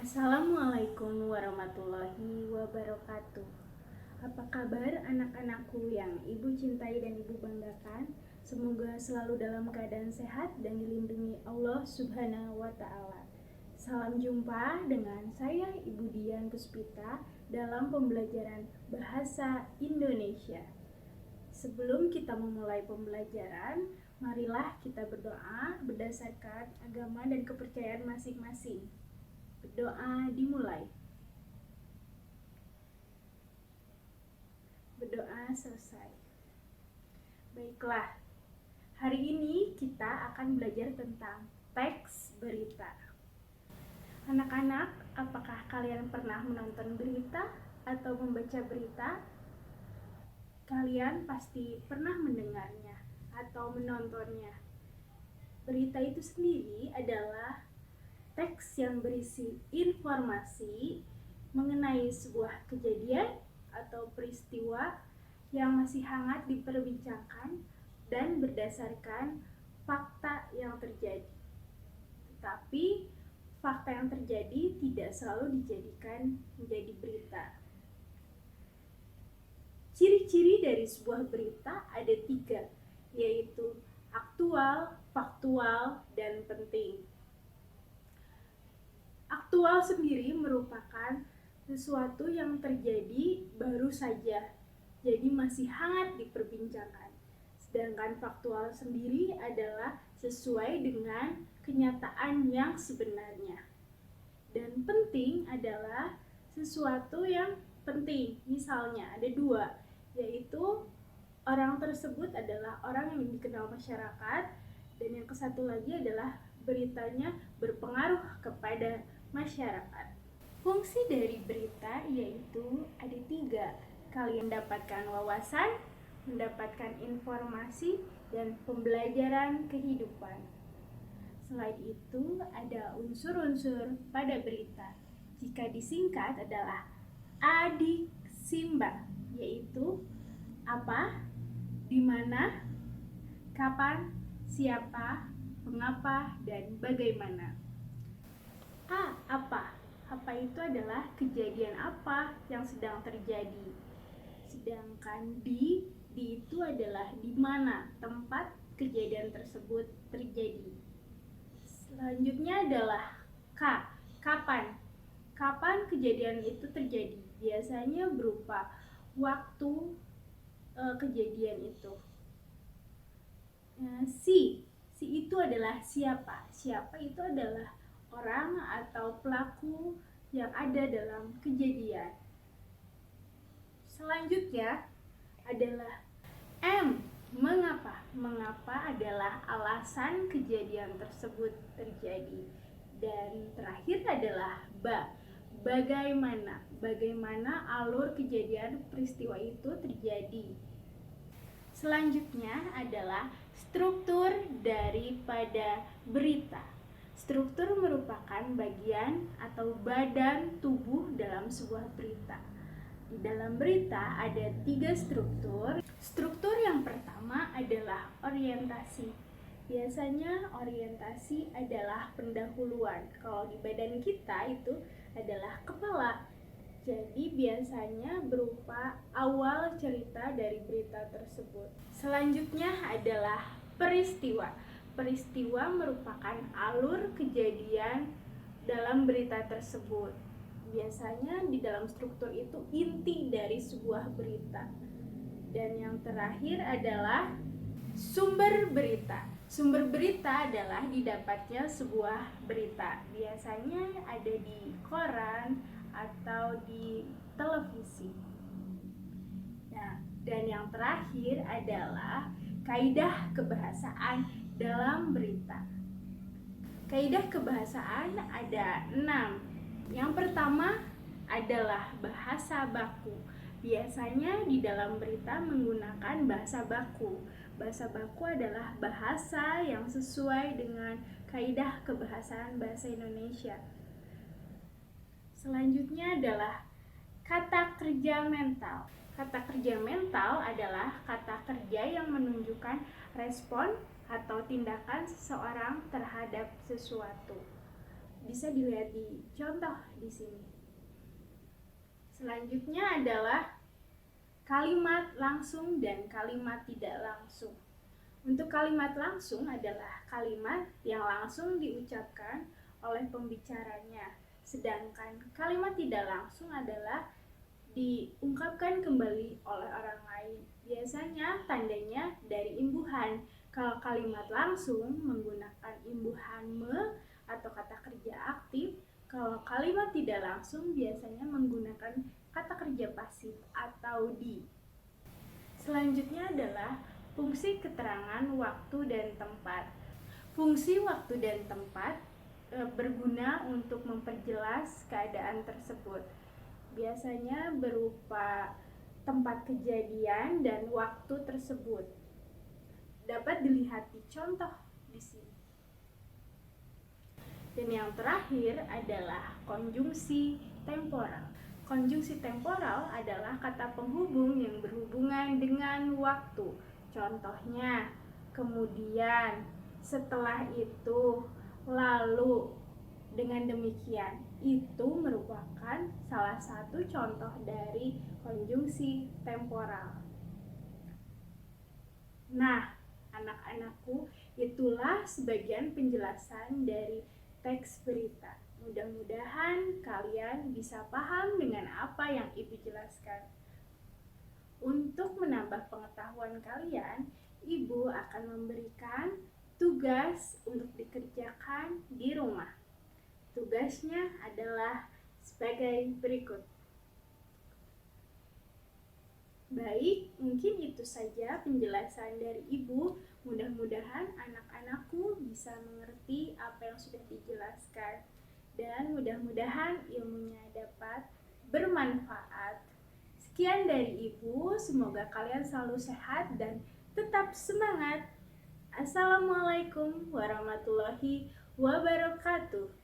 Assalamualaikum warahmatullahi wabarakatuh. Apa kabar anak-anakku yang ibu cintai dan ibu banggakan? Semoga selalu dalam keadaan sehat dan dilindungi Allah Subhanahu wa Ta'ala. Salam jumpa dengan saya, Ibu Dian Puspita, dalam pembelajaran Bahasa Indonesia. Sebelum kita memulai pembelajaran, marilah kita berdoa berdasarkan agama dan kepercayaan masing-masing. Berdoa dimulai. Berdoa selesai. Baiklah, hari ini kita akan belajar tentang teks berita. Anak-anak, apakah kalian pernah menonton berita atau membaca berita? Kalian pasti pernah mendengarnya atau menontonnya. Berita itu sendiri adalah teks yang berisi informasi mengenai sebuah kejadian atau peristiwa yang masih hangat diperbincangkan dan berdasarkan fakta yang terjadi. Tetapi fakta yang terjadi tidak selalu dijadikan menjadi berita. Ciri-ciri dari sebuah berita ada 3, yaitu aktual, faktual, dan penting. Aktual sendiri merupakan sesuatu yang terjadi baru saja, jadi masih hangat diperbincangkan. Sedangkan faktual sendiri adalah sesuai dengan kenyataan yang sebenarnya. Dan penting adalah sesuatu yang penting. Misalnya ada 2, yaitu orang tersebut adalah orang yang dikenal masyarakat, dan yang satu lagi adalah beritanya berpengaruh kepada masyarakat. Fungsi dari berita yaitu ada 3. Kalian mendapatkan wawasan, mendapatkan informasi, dan pembelajaran kehidupan. Selain itu, ada unsur-unsur pada berita. Jika disingkat adalah ADIKSIMBA, yaitu apa, di mana, kapan, siapa, mengapa, dan bagaimana. Apa? Apa itu adalah kejadian apa yang sedang terjadi. Sedangkan di itu adalah di mana tempat kejadian tersebut terjadi. Selanjutnya adalah kapan. Kapan kejadian itu terjadi? Biasanya berupa waktu kejadian itu. Si itu adalah siapa. Siapa itu adalah orang atau pelaku yang ada dalam kejadian. Selanjutnya adalah mengapa. Mengapa adalah alasan kejadian tersebut terjadi. Dan terakhir adalah bagaimana. Bagaimana alur kejadian peristiwa itu terjadi. Selanjutnya adalah struktur daripada berita. Struktur merupakan bagian atau badan tubuh dalam sebuah berita. Di dalam berita ada 3 struktur. Struktur yang pertama adalah orientasi. Biasanya orientasi adalah pendahuluan. Kalau di badan kita itu adalah kepala. Jadi biasanya berupa awal cerita dari berita tersebut. Selanjutnya adalah peristiwa. Peristiwa merupakan alur kejadian dalam berita tersebut. Biasanya di dalam struktur itu inti dari sebuah berita. Dan yang terakhir adalah sumber berita. Sumber berita adalah didapatnya sebuah berita. Biasanya ada di koran atau di televisi. Nah, dan yang terakhir adalah kaidah kebahasaan dalam berita. Kaidah kebahasaan ada 6. Yang pertama adalah bahasa baku. Biasanya di dalam berita menggunakan bahasa baku. Bahasa baku adalah bahasa yang sesuai dengan kaidah kebahasaan bahasa Indonesia. Selanjutnya adalah kata kerja mental. Kata kerja mental adalah kata kerja yang menunjukkan respon atau tindakan seseorang terhadap sesuatu. bisa dilihat di contoh di sini. Selanjutnya adalah kalimat langsung dan kalimat tidak langsung. Untuk kalimat langsung adalah kalimat yang langsung diucapkan oleh pembicaranya, sedangkan kalimat tidak langsung adalah diungkapkan kembali oleh orang lain. Biasanya tandanya dari imbuhan. Kalau kalimat langsung menggunakan imbuhan me atau kata kerja aktif. Kalau kalimat tidak langsung biasanya menggunakan kata kerja pasif atau di. Selanjutnya adalah fungsi keterangan waktu dan tempat. Fungsi waktu dan tempat berguna untuk memperjelas keadaan tersebut. Biasanya berupa tempat kejadian dan waktu tersebut. Dapat dilihat di contoh di sini. Dan yang terakhir adalah konjungsi temporal. Konjungsi temporal adalah kata penghubung yang berhubungan dengan waktu. Contohnya, kemudian, setelah itu, lalu. Dengan demikian, itu merupakan salah satu contoh dari konjungsi temporal. Nah, anak-anakku, itulah sebagian penjelasan dari teks berita. Mudah-mudahan kalian bisa paham dengan apa yang Ibu jelaskan. Untuk menambah pengetahuan kalian, Ibu akan memberikan tugas untuk dikerjakan di rumah. Tugasnya adalah sebagai berikut. Baik, mungkin itu saja penjelasan dari Ibu. Mudah-mudahan anak-anakku bisa mengerti apa yang sudah dijelaskan. Dan mudah-mudahan ilmunya dapat bermanfaat. Sekian dari Ibu, semoga kalian selalu sehat dan tetap semangat. Assalamualaikum warahmatullahi wabarakatuh.